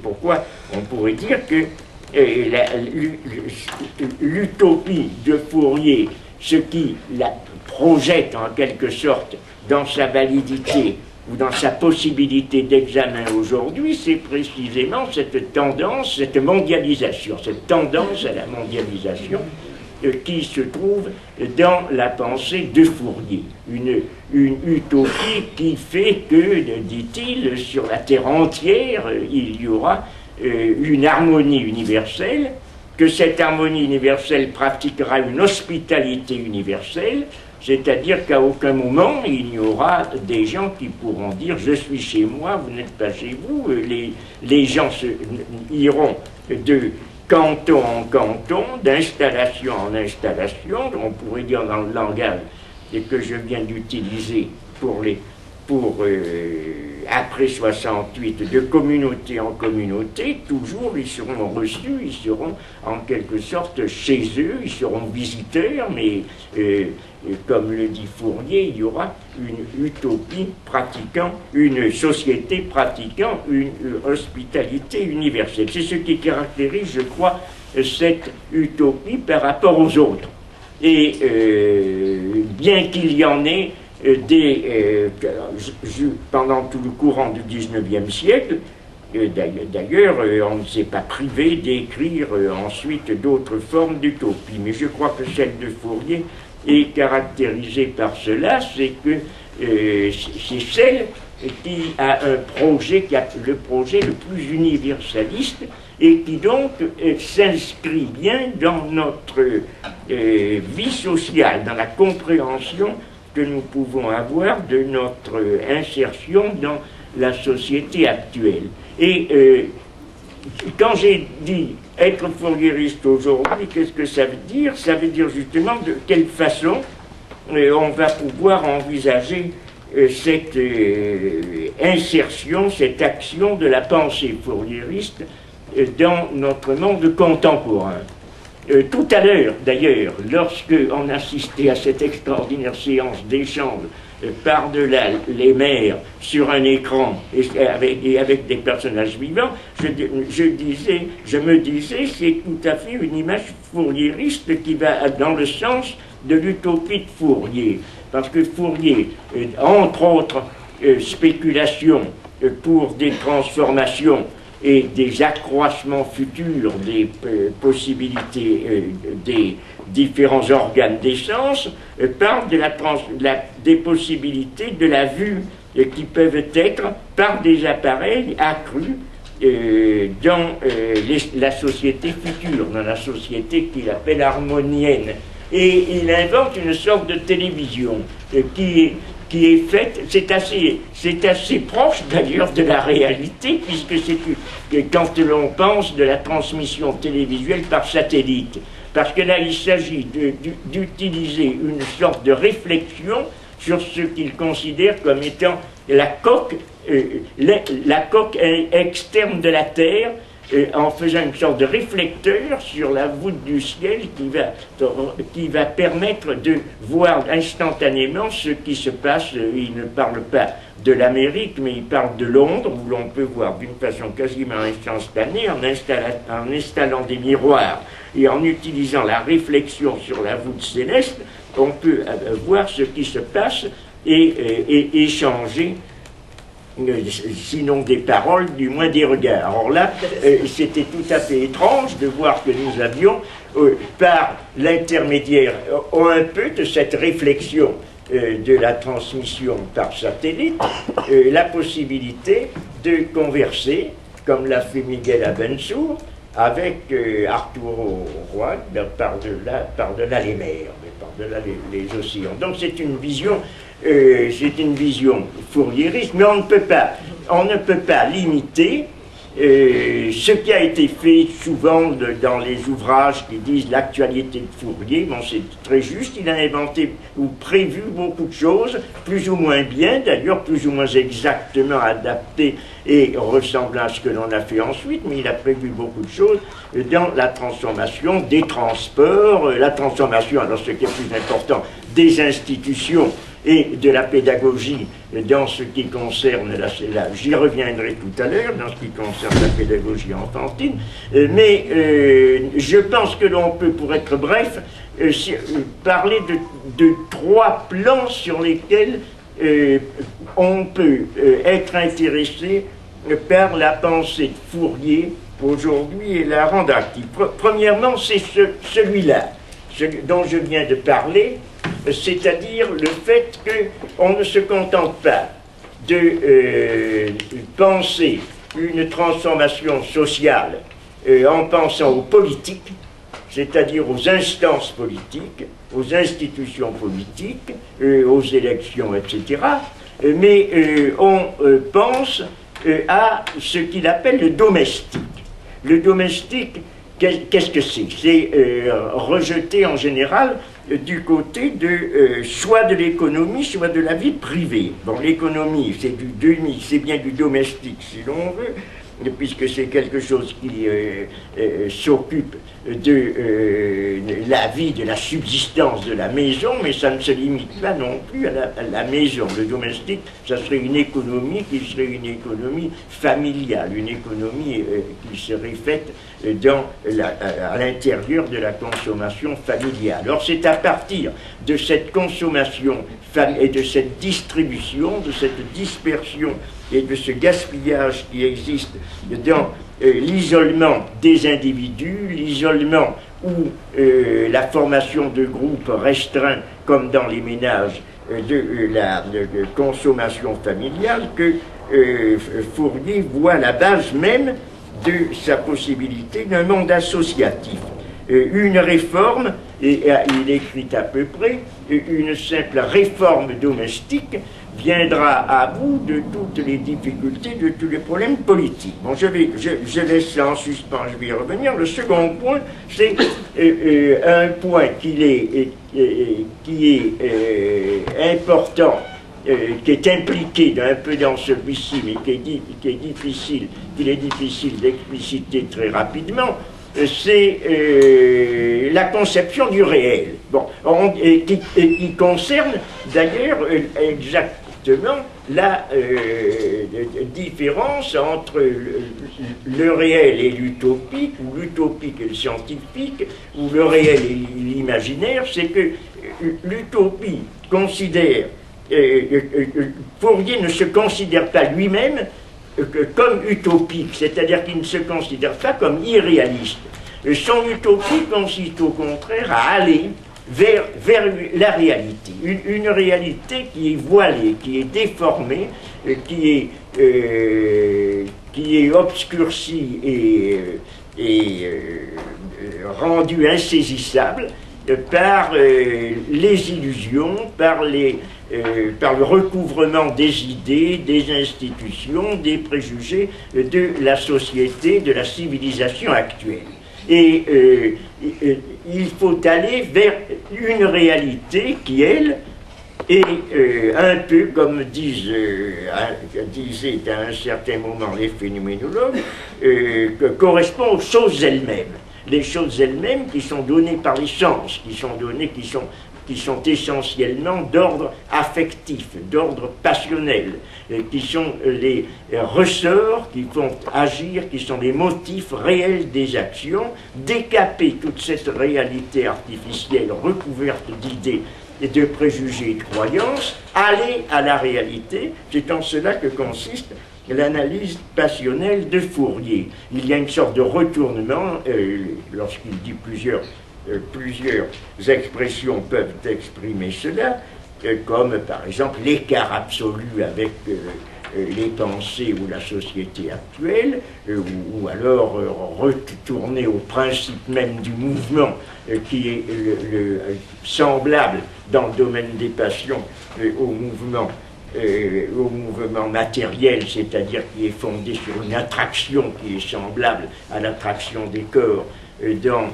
Pourquoi on pourrait dire que l'utopie de Fourier, ce qui la projette en quelque sorte dans sa validité ou dans sa possibilité d'examen aujourd'hui, c'est précisément cette tendance, cette mondialisation, cette tendance à la mondialisation qui se trouve dans la pensée de Fourier. Une utopie qui fait que, dit-il, sur la terre entière, il y aura une harmonie universelle, que cette harmonie universelle pratiquera une hospitalité universelle, c'est-à-dire qu'à aucun moment il n'y aura des gens qui pourront dire « je suis chez moi, vous n'êtes pas chez vous ». Les gens iront de canton en canton, d'installation en installation, on pourrait dire dans le langage que je viens d'utiliser après 68, de communauté en communauté, toujours ils seront reçus, ils seront en quelque sorte chez eux, ils seront visiteurs, mais comme le dit Fourier, il y aura une utopie pratiquant, une société pratiquant une hospitalité universelle. C'est ce qui caractérise, je crois, cette utopie par rapport aux autres. Et bien qu'il y en ait pendant tout le courant du XIXe siècle, d'ailleurs, on ne s'est pas privé d'écrire ensuite d'autres formes d'utopie. Mais je crois que celle de Fourier est caractérisée par cela, c'est que c'est celle qui a un projet, qui a le projet le plus universaliste et qui donc s'inscrit bien dans notre vie sociale, dans la compréhension que nous pouvons avoir de notre insertion dans la société actuelle. Et quand j'ai dit être fourriériste aujourd'hui, qu'est-ce que ça veut dire? Ça veut dire justement de quelle façon on va pouvoir envisager cette insertion, cette action de la pensée fourriériste dans notre monde contemporain. Tout à l'heure, d'ailleurs, lorsqu'on assistait à cette extraordinaire séance d'échange par-delà les mers sur un écran et avec des personnages vivants, je me disais, c'est tout à fait une image fourriériste qui va dans le sens de l'utopie de Fourier. Parce que Fourier, entre autres spéculations pour des transformations et des accroissements futurs des possibilités des différents organes des sens, parle des possibilités de la vue qui peuvent être par des appareils accrus dans la société future, dans la société qu'il appelle harmonienne. Et il invente une sorte de télévision qui est faite, c'est assez proche d'ailleurs de la réalité, puisque c'est quand l'on pense de la transmission télévisuelle par satellite. Parce que là, il s'agit d'utiliser une sorte de réflexion sur ce qu'il considère comme étant la coque externe de la Terre, en faisant une sorte de réflecteur sur la voûte du ciel qui va permettre de voir instantanément ce qui se passe. Il ne parle pas de l'Amérique, mais il parle de Londres, où l'on peut voir d'une façon quasiment instantanée, en installant des miroirs et en utilisant la réflexion sur la voûte céleste, on peut voir ce qui se passe et échanger sinon des paroles, du moins des regards. Alors là, c'était tout à fait étrange de voir que nous avions, par l'intermédiaire un peu de cette réflexion de la transmission par satellite, la possibilité de converser, comme l'a fait Miguel Abensour, avec Arturo Roig, par-delà les mers, par-delà les océans. Donc c'est une vision fourriériste, mais on ne peut pas limiter ce qui a été fait souvent dans les ouvrages qui disent l'actualité de Fourier. Bon, c'est très juste, il a inventé ou prévu beaucoup de choses, plus ou moins bien, d'ailleurs plus ou moins exactement adaptées et ressemblant à ce que l'on a fait ensuite, mais il a prévu beaucoup de choses dans la transformation des transports, la transformation, alors ce qui est plus important, des institutions et de la pédagogie dans ce qui concerne j'y reviendrai tout à l'heure, dans ce qui concerne la pédagogie enfantine, mais je pense que l'on peut, pour être bref, parler de 3 plans sur lesquels on peut être intéressé par la pensée de Fourier aujourd'hui et la rendre active. Premièrement, c'est celui-là, dont je viens de parler, c'est-à-dire le fait qu'on ne se contente pas de penser une transformation sociale en pensant aux politiques, c'est-à-dire aux instances politiques, aux institutions politiques, aux élections, etc. Mais on pense à ce qu'il appelle le domestique. Le domestique, qu'est-ce que c'est? C'est rejeté en général du côté soit de l'économie, soit de la vie privée. Bon, l'économie, c'est bien du domestique, si l'on veut, puisque c'est quelque chose qui s'occupe de la vie, de la subsistance de la maison, mais ça ne se limite pas non plus à la maison. Le domestique, ça serait une économie qui serait une économie familiale, une économie qui serait faite à l'intérieur de la consommation familiale. Alors c'est à partir de cette consommation et de cette distribution, de cette dispersion et de ce gaspillage qui existe dans l'isolement des individus, l'isolement ou la formation de groupes restreints, comme dans les ménages, de la consommation familiale, que Fourier voit la base même de sa possibilité d'un monde associatif. Une réforme, et il écrit à peu près, une simple réforme domestique viendra à bout de toutes les difficultés, de tous les problèmes politiques. Bon, je laisse ça en suspens, je vais y revenir. Le second point, c'est un point qui est important, qui est impliqué un peu dans celui-ci, mais qu'il est difficile d'expliciter très rapidement, c'est la conception du réel. Bon, qui concerne d'ailleurs exactement la différence entre le réel et l'utopique, ou l'utopique et le scientifique, ou le réel et l'imaginaire. C'est que l'utopie considère, Fourier ne se considère pas lui-même comme utopique, c'est-à-dire qu'il ne se considère pas comme irréaliste. Son utopie consiste au contraire à aller vers la réalité, une réalité qui est voilée, qui est déformée, qui est obscurcie et rendue insaisissable par les illusions, par le recouvrement des idées, des institutions, des préjugés de la société, de la civilisation actuelle. Et il faut aller vers une réalité qui, elle, est un peu, comme disaient à un certain moment les phénoménologues, correspond aux choses elles-mêmes. Les choses elles-mêmes qui sont données par les sens, qui sont essentiellement d'ordre affectif, d'ordre passionnel, qui sont les ressorts qui font agir, qui sont les motifs réels des actions, décaper toute cette réalité artificielle recouverte d'idées et de préjugés et de croyances, aller à la réalité. C'est en cela que consiste l'analyse passionnelle de Fourier. Il y a une sorte de retournement, lorsqu'il dit plusieurs expressions peuvent exprimer cela, comme par exemple l'écart absolu avec les pensées ou la société actuelle, ou alors retourner au principe même du mouvement qui est semblable dans le domaine des passions au mouvement matériel, c'est-à-dire qui est fondé sur une attraction qui est semblable à l'attraction des corps dans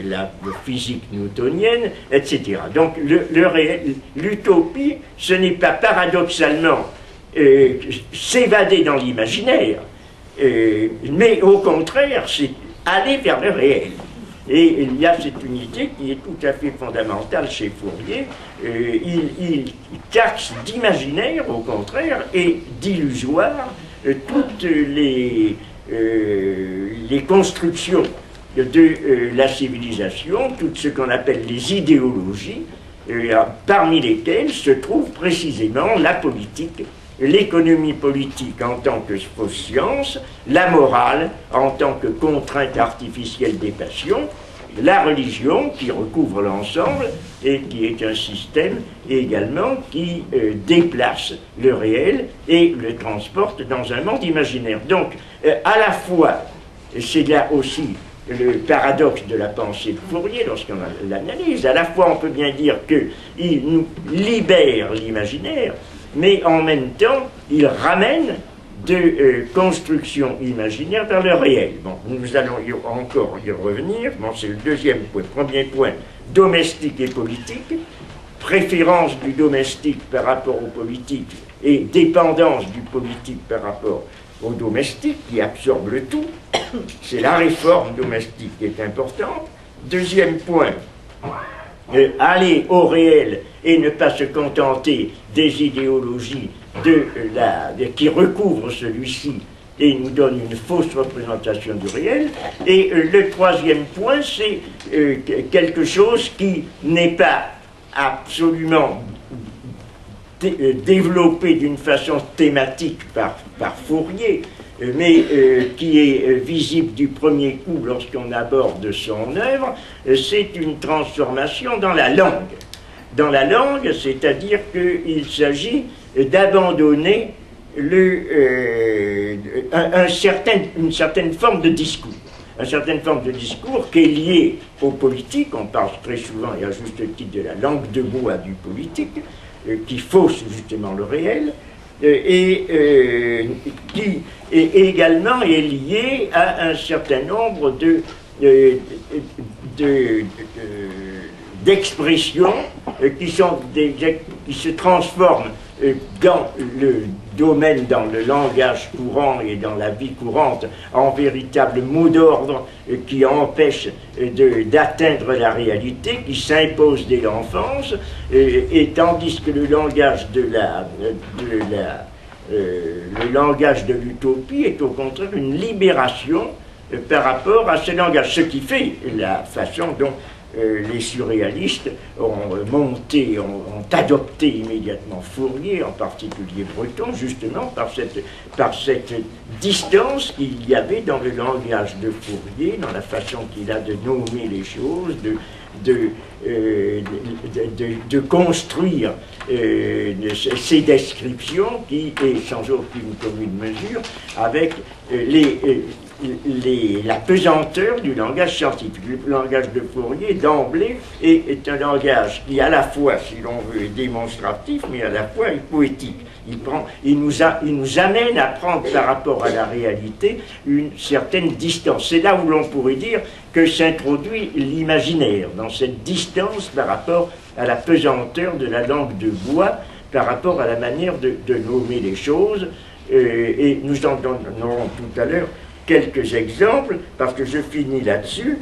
la physique newtonienne, etc. Donc l'utopie, ce n'est pas paradoxalement s'évader dans l'imaginaire, mais au contraire, c'est aller vers le réel. Et il y a cette unité qui est tout à fait fondamentale chez Fourier. Il taxe d'imaginaire, au contraire, et d'illusoire toutes les constructions de la civilisation, tout ce qu'on appelle les idéologies, parmi lesquelles se trouve précisément la politique, l'économie politique en tant que fausse science, la morale en tant que contrainte artificielle des passions, la religion qui recouvre l'ensemble et qui est un système également qui déplace le réel et le transporte dans un monde imaginaire. Donc, à la fois, c'est là aussi le paradoxe de la pensée de Fourier lorsqu'on l'analyse, à la fois on peut bien dire qu'il nous libère l'imaginaire, mais en même temps, il ramène de construction imaginaire vers le réel. Bon, nous allons encore y revenir. Bon, c'est le deuxième point. Premier point, domestique et politique. Préférence du domestique par rapport au politique et dépendance du politique par rapport au domestique qui absorbe le tout. C'est la réforme domestique qui est importante. Deuxième point, aller au réel et ne pas se contenter des idéologies qui recouvrent celui-ci et nous donnent une fausse représentation du réel. Et le troisième point, c'est quelque chose qui n'est pas absolument développé d'une façon thématique par Fourier, mais qui est visible du premier coup lorsqu'on aborde son œuvre, c'est une transformation dans la langue. Dans la langue, c'est-à-dire qu'il s'agit d'abandonner une certaine forme de discours. Une certaine forme de discours qui est liée aux politiques. On parle très souvent, et à juste titre, de la langue de bois du politique, qui fausse justement le réel, et qui également est lié à un certain nombre d'expressions qui se transforment dans le domaine, dans le langage courant et dans la vie courante, en véritables mots d'ordre qui empêchent d'atteindre la réalité, qui s'imposent dès l'enfance, et tandis que le langage le langage de l'utopie est au contraire une libération par rapport à ce langage, ce qui fait la façon dont les surréalistes ont monté, ont adopté immédiatement Fourier, en particulier Breton, justement par cette distance qu'il y avait dans le langage de Fourier, dans la façon qu'il a de nommer les choses, de construire ces descriptions qui est sans aucune commune mesure avec la pesanteur du langage scientifique. Le langage de Fourier, d'emblée, est un langage qui, à la fois, si l'on veut, est démonstratif, mais à la fois est poétique. Il nous amène à prendre par rapport à la réalité une certaine distance. C'est là où l'on pourrait dire que s'introduit l'imaginaire, dans cette distance par rapport à la pesanteur de la langue de bois, par rapport à la manière de nommer les choses. Et nous en donnerons tout à l'heure quelques exemples, parce que je finis là-dessus.